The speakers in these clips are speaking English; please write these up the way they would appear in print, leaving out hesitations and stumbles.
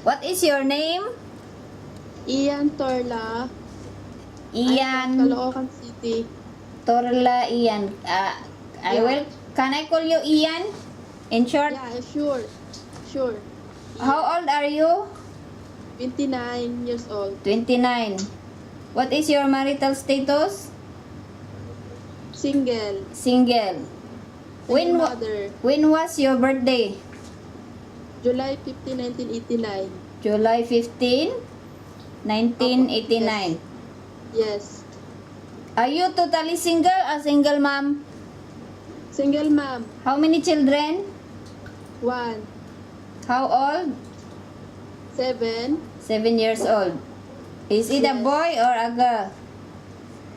What is your name? Ian Torla. Ian Caloocan City. Torla Ian. I Yeah. will. Can I call you Ian? In short. Yeah, sure. Sure. How old are you? 29 years old. 29. What is your marital status? Single. Single. When Mother. when was your birthday? July 15, 1989. July 15, 1989. Yes. Are you totally single or single mom? Single mom. How many children? 1. How old? 7. 7 years old. Is it a Yes. boy or a girl?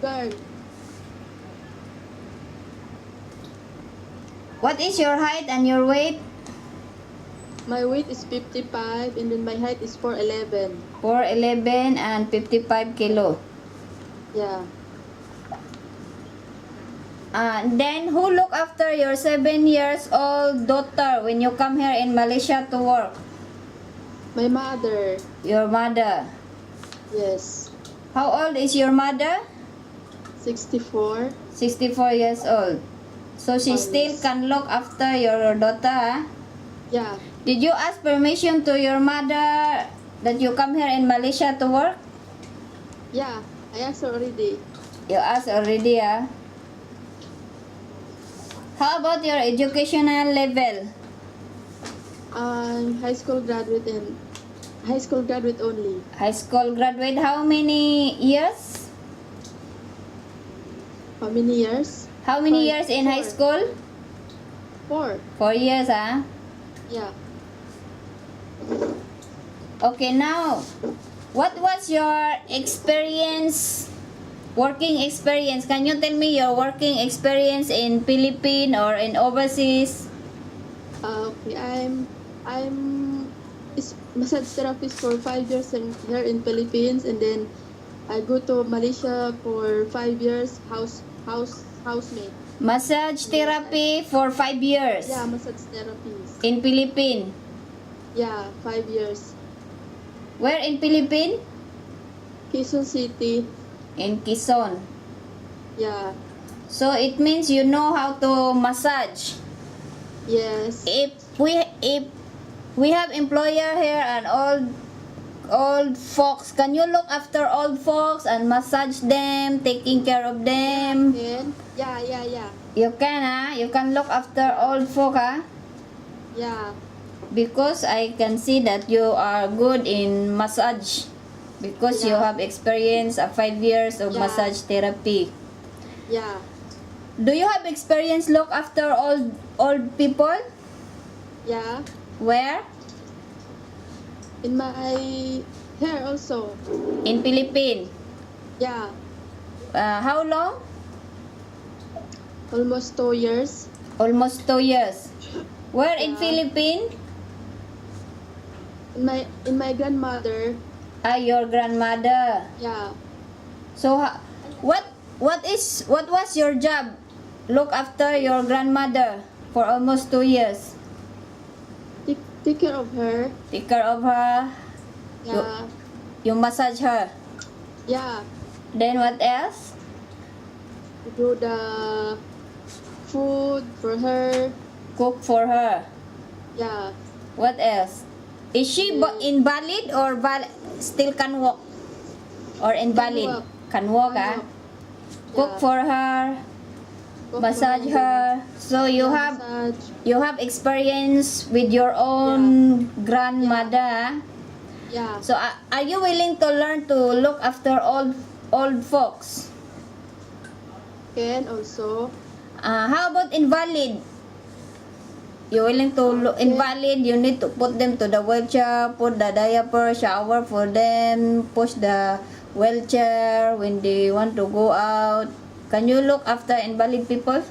Girl. What is your height and your weight? My weight is 55 and then my height is 4'11". 4'11 and 55 kilo. Yeah. Then who look after your 7 years old daughter when you come here in Malaysia to work? My mother. Your mother. Yes. How old is your mother? 64. 64 years old. So she Oh, still yes. can look after your daughter, huh? Yeah. Did you ask permission to your mother that you come here in Malaysia to work? Yeah. I asked already. You asked already, huh? How about your educational level? High school graduate and high school graduate only. High school graduate, how many years? How many years? How many 5, years in high 4. school? 4. 4 years, huh? Yeah. Okay, now, what was your experience, working experience? Can you tell me your working experience in Philippines or in overseas? Okay. I'm massage therapist for 5 years here in Philippines, and then I go to Malaysia for 5 years. Housemate. Massage therapy for 5 years Yeah, massage therapist. in Philippines. Yeah, 5 years. Where in Philippines? Quezon City. In Quezon. Yeah. So it means you know how to massage. Yes. If we have employer here and old folks, can you look after old folks and massage them, taking care of them? Can? Yeah. You can, huh? You can look after old folk, huh? Yeah. Because I can see that you are good in massage. Because you Yeah. have experience of 5 years of Yeah. massage therapy. Yeah. Do you have experience look after old people? Yeah. Where? In my hair also. In Philippines. Yeah. How long? Almost 2 years. Almost 2 years. Where in Yeah. Philippines? In my grandmother. Your grandmother. Yeah. So what was your job? Look after your grandmother for almost 2 years. Take care of her. Take care of her. Yeah. You massage her. Yeah. Then what else? Do the food for her. Cook for her. Yeah. What else? Is she invalid or still can walk? Or invalid? Can walk, ah? Cook Yeah. for her. Cook Massage for her. So you Yeah, have massage. you have experience with your own grandmother. Ah? Yeah. So are you willing to learn to look after old folks? Can also. How about invalid? You willing to invalid? You need to put them to the wheelchair, put the diaper, shower for them, push the wheelchair when they want to go out. Can you look after invalid people?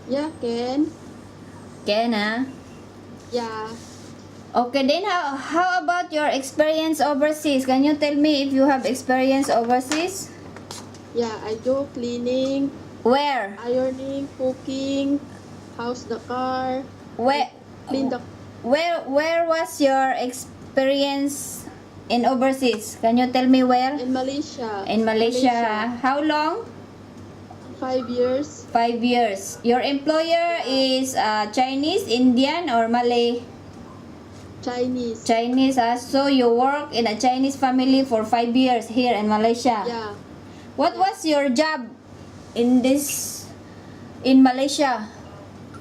Yeah, can. Can, ah? Yeah. Okay, then how about your experience overseas? Can you tell me if you have experience overseas? Yeah, I do cleaning, Where? ironing, cooking, house the car, Where? clean the Where was your experience in overseas? Can you tell me where? In Malaysia. In Malaysia. How long? 5 years. 5 years. Your employer is Chinese, Indian, or Malay? Chinese. Chinese. So you work in a Chinese family for 5 years here in Malaysia. Yeah. What was your job in Malaysia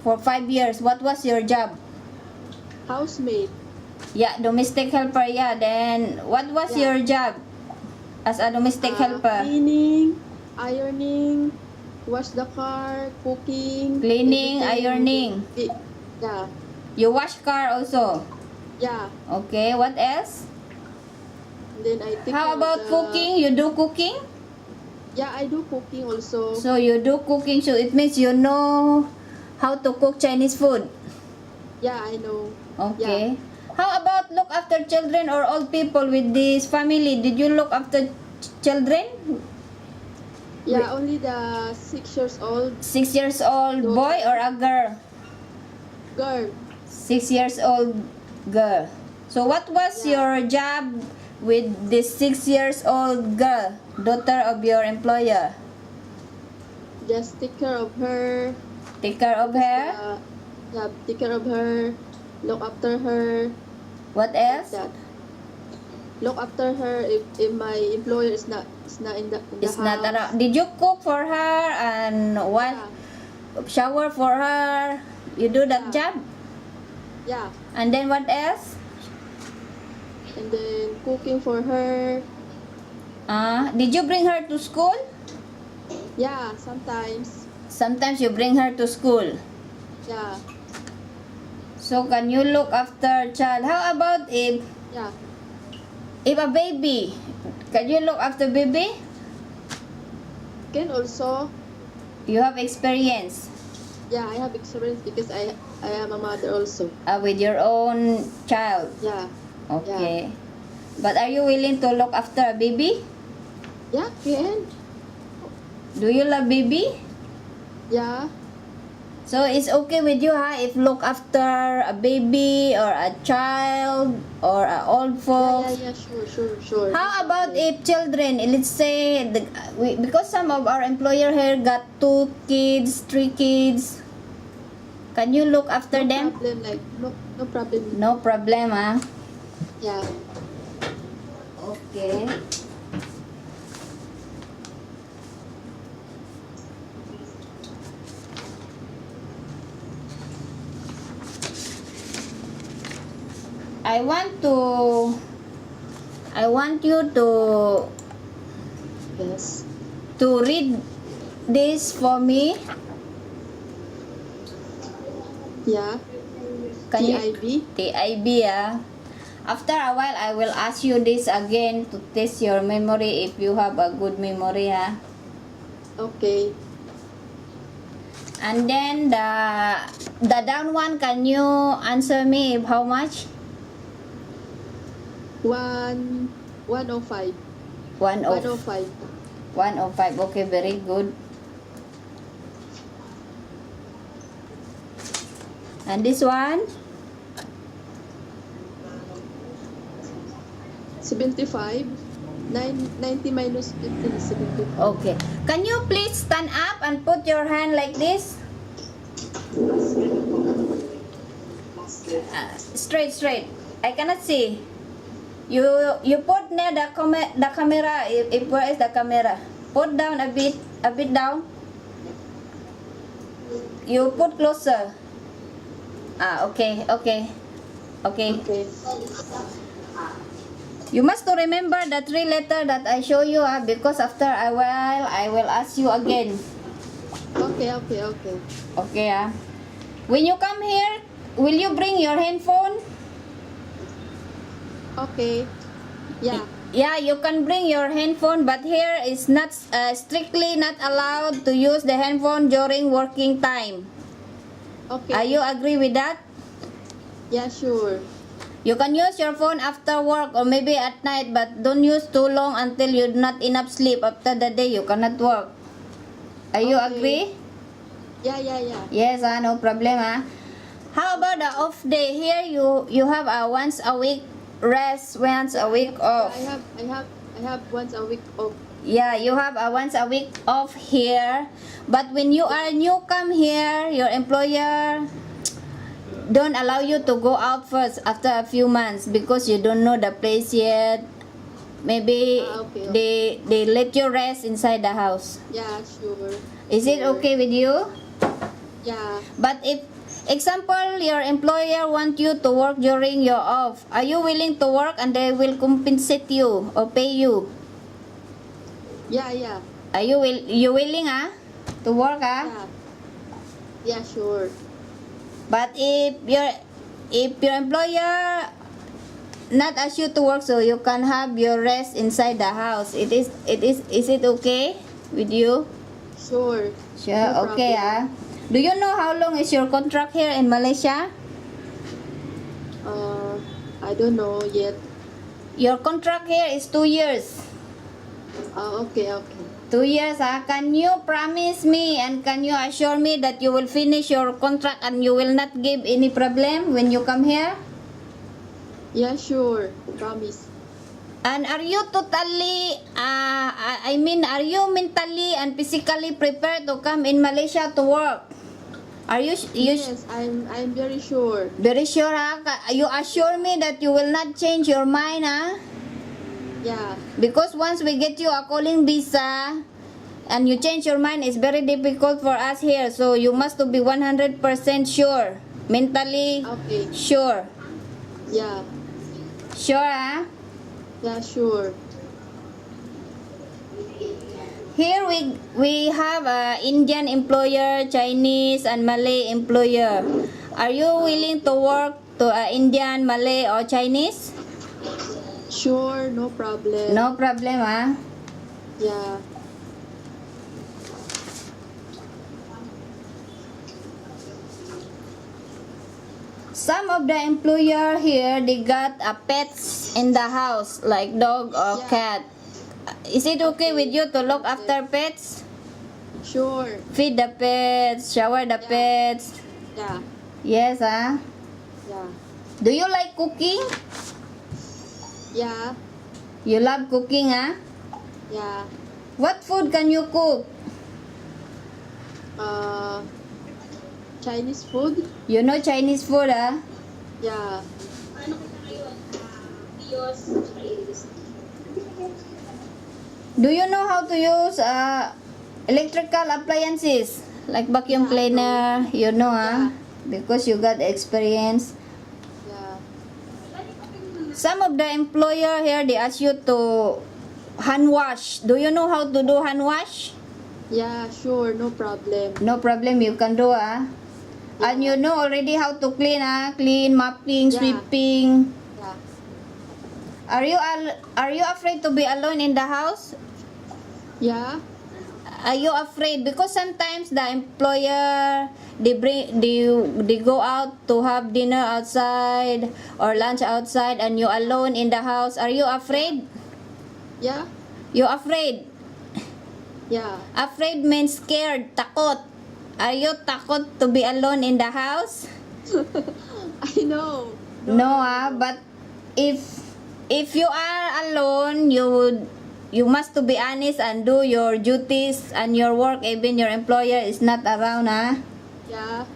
for 5 years? What was your job? Housemaid. Yeah, domestic helper. Yeah. Then what was Yeah. your job as a domestic helper? Cleaning, ironing, wash the car, cooking. Cleaning, everything. ironing. Yeah. You wash car also. Yeah. Okay. What else? And then I take How care of about the- cooking? You do cooking? Yeah, I do cooking also. So you do cooking. So it means you know how to cook Chinese food. Yeah, I know. Okay. How about look after children or old people with this family? Did you look after children? Yeah, only the 6 years old 6 years old boy or a girl? girl. 6 years old girl. So what was Yeah. your job with this 6 years old girl, daughter of your employer? Just take care of her. Take care of her. Yeah, take care of her. Look after her. What else? That. Look after her if my employer is not in the It's house. not around. Did you cook for her and what? Yeah. Shower for her? You do that Yeah. job? Yeah. And then what else? And then cooking for her. Did you bring her to school? Yeah, sometimes. Sometimes you bring her to school. Yeah. So can you look after child? How about if Yeah. a baby? Can you look after baby? Can also. You have experience Yeah, I have experience because I am a mother also. with your own child. Yeah. Okay. But are you willing to look after a baby? Yeah, can. Do you love baby? Yeah. So it's okay with you, if look after a baby or a child or a old folks. Yeah, sure. How about if children? Let's say because some of our employer here got 2 kids, 3 kids. Can you look after no them? problem, no problem. No problem, Yeah. Okay. I want you Yes. to read this for me. Yeah. Can you TIB. TIB, After a while, I will ask you this again to test your memory if you have a good memory, Okay. And then the down one, can you answer me if how much? 105. 105. 105. Okay, very good. And this one? 75. 90 minus 15 is 75. Okay. Can you please stand up and put your hand like this? Straight. I cannot see. You put near the camera. If where is the camera? Put down a bit down. You put closer. Okay. Okay. You must to remember the 3 letter that I show you, because after a while I will ask you again. Okay. Okay, When you come here, will you bring your handphone? Okay. Yeah. Yeah, you can bring your handphone, but here is not strictly not allowed to use the handphone during working time. Okay. Are you agree with that? Yeah, sure. You can use your phone after work or maybe at night, but don't use too long until you not enough sleep. After the day, you cannot work. Are you Okay. agree? Yeah. Yes, no problem. How about the off day? Here you have a once a week rest once a week off. I have once a week off. Yeah, you have a once a week off here. But when you are new come here, your employer don't allow you to go out first after a few months because you don't know the place yet. Maybe Okay. they let you rest inside the house. Yeah, sure. Is it Sure. okay with you? Yeah. But if example your employer want you to work during your off, are you willing to work and they will compensate you or pay you? Yeah. Are you willing to work Yeah. Yeah, sure. But if your employer not ask you to work so you can have your rest inside the house, is it okay with you? Sure. Sure, No okay problem. Do you know how long is your contract here in Malaysia? I don't know yet. Your contract here is 2 years. Okay. 2 years Can you promise me and can you assure me that you will finish your contract and you will not give any problem when you come here? Yeah, sure. Promise. And are you totally, are you mentally and physically prepared to come in Malaysia to work? Are you, Yes, I'm very sure. very sure, You assure me that you will not change your mind, Yeah. Because once we get you a calling visa and you change your mind, it's very difficult for us here. So you must to be 100% sure, mentally Okay. sure. Yeah. Sure, Yeah, sure. Here we have a Indian employer, Chinese and Malay employer. Are you willing to work to a Indian, Malay or Chinese? Sure, no problem. No problem, Yeah. Some of the employer here, they got a pets in the house like dog or Yeah. cat. Is it okay with you to look after pets? Sure. Feed the pets, shower the Yeah. pets. Yeah. Yes, Yeah. Do you like cooking? Yeah. You love cooking, Yeah. What food can you cook? Chinese food? You know Chinese food, Yeah. Do you know how to use electrical appliances like vacuum Yeah, I cleaner? You know, Yeah. Because you got experience. Yeah. Some of the employer here, they ask you to hand wash. Do you know how to do hand wash? Yeah, sure, no problem. No problem, you can do, And you know already how to clean, clean, mopping, Yeah. sweeping. Yeah. Are you afraid to be alone in the house? Yeah. Are you afraid? Because sometimes the employer, they go out to have dinner outside or lunch outside and you alone in the house. Are you afraid? Yeah. You afraid? Yeah. Afraid means scared, takot. Are you takot to be alone in the house? I know. No, but if you are alone, you must to be honest and do your duties and your work even your employer is not around, Yeah.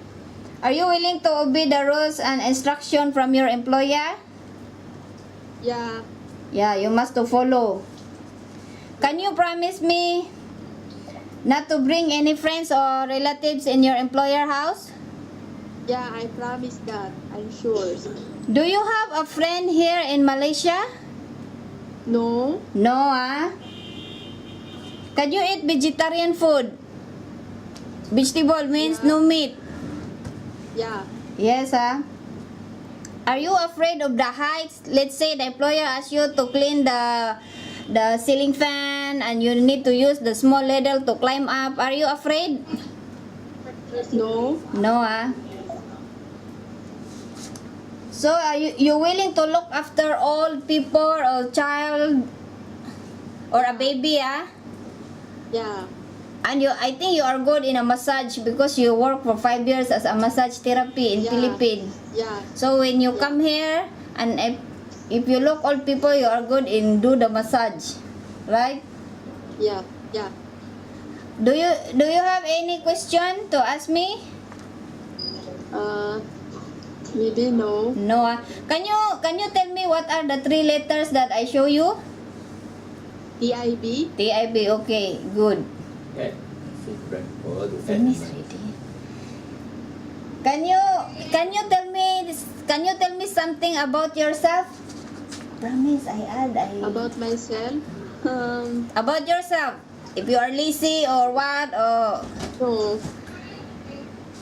Are you willing to obey the rules and instruction from your employer? Yeah. Yeah, you must to follow. Can you promise me not to bring any friends or relatives in your employer house? Yeah, I promise that. I'm sure. Do you have a friend here in Malaysia? No. No, Can you eat vegetarian food? Vegetable means Yeah. no meat. Yeah. Yes, Are you afraid of the heights? Let's say the employer asks you to clean the ceiling fan and you need to use the small ladle to climb up. Are you afraid? No. No, So are you willing to look after old people or child or a baby, Yeah. And I think you are good in a massage because you work for 5 years as a massage therapy in Yeah. Philippines. Yeah. So when you come here and If you look old people, you are good in do the massage, right? Yeah, yeah. Do you have any question to ask me? Maybe no. No. Can you tell me what are the 3 letters that I show you? TIB. TIB. Okay, good. Okay. Feedback for the Finish ready. Can you tell me something about yourself? Promise About myself. about yourself. If you are lazy or what or No.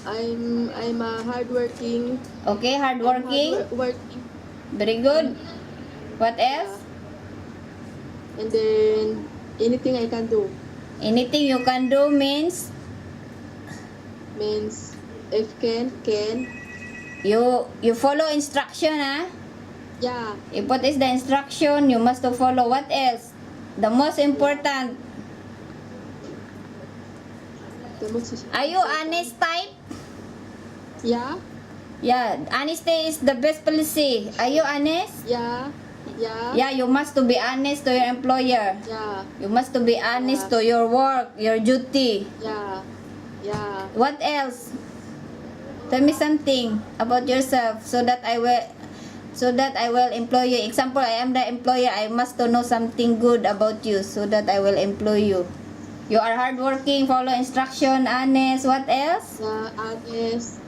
I'm a hardworking. okay, hardworking. Working. Very good. What else? And then anything I can do. Anything you can do means Means if can. you follow instruction, ah. Yeah. If what is the instruction, you must to follow. What else? The most important. Are you honest type? Yeah. Yeah, honesty is the best policy. Are you honest? Yeah. Yeah. Yeah, you must to be honest to your employer. Yeah. You must to be honest to your work, your duty. Yeah. Yeah. What else? Tell me something about yourself so that I will employ you. Example, I am the employer. I must to know something good about you so that I will employ you. You are hardworking, follow instruction, honest. What else? Yeah. Honest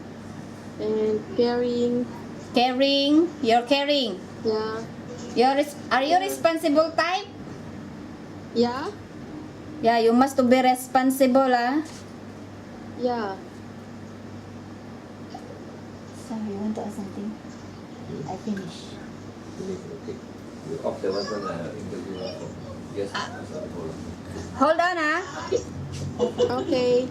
and caring. Caring. You're caring. Yeah. Are you responsible type? Yeah. Yeah, you must to be responsible, ah. Yeah. Sorry, you want to ask something? I finish. Okay. You off the one interview. Yes. Hold on, ah. Okay.